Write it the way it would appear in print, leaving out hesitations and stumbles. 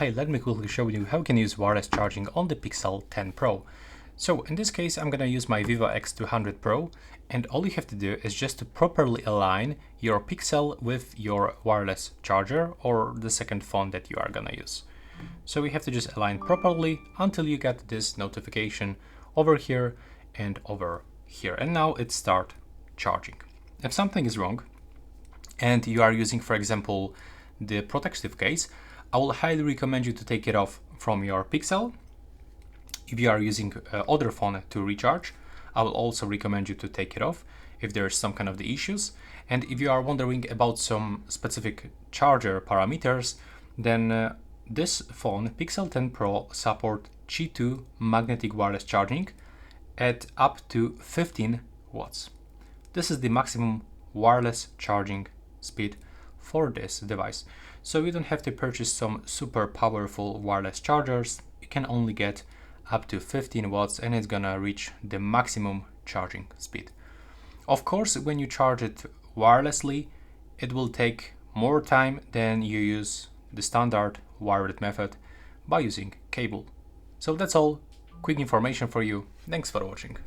Hi, let me quickly show you how you can use wireless charging on the Pixel 10 Pro. So in this case, I'm gonna use my Vivo X200 Pro, and all you have to do is just to properly align your Pixel with your wireless charger or the second phone that you are gonna use. So we have to just align properly until you get this notification over here and over here. And now it start charging. If something is wrong and you are using, for example, the protective case, I will highly recommend you to take it off from your Pixel. If you are using other phone to recharge, I will also recommend you to take it off if there is some kind of the issues. And if you are wondering about some specific charger parameters, then this phone, Pixel 10 Pro, support Qi2 magnetic wireless charging at up to 15 watts. This is the maximum wireless charging speed for this device. So you don't have to purchase some super powerful wireless chargers. You can only get up to 15 watts and it's gonna reach the maximum charging speed. Of course, when you charge it wirelessly, it will take more time than you use the standard wired method by using cable. So that's all. Quick information for you. Thanks for watching.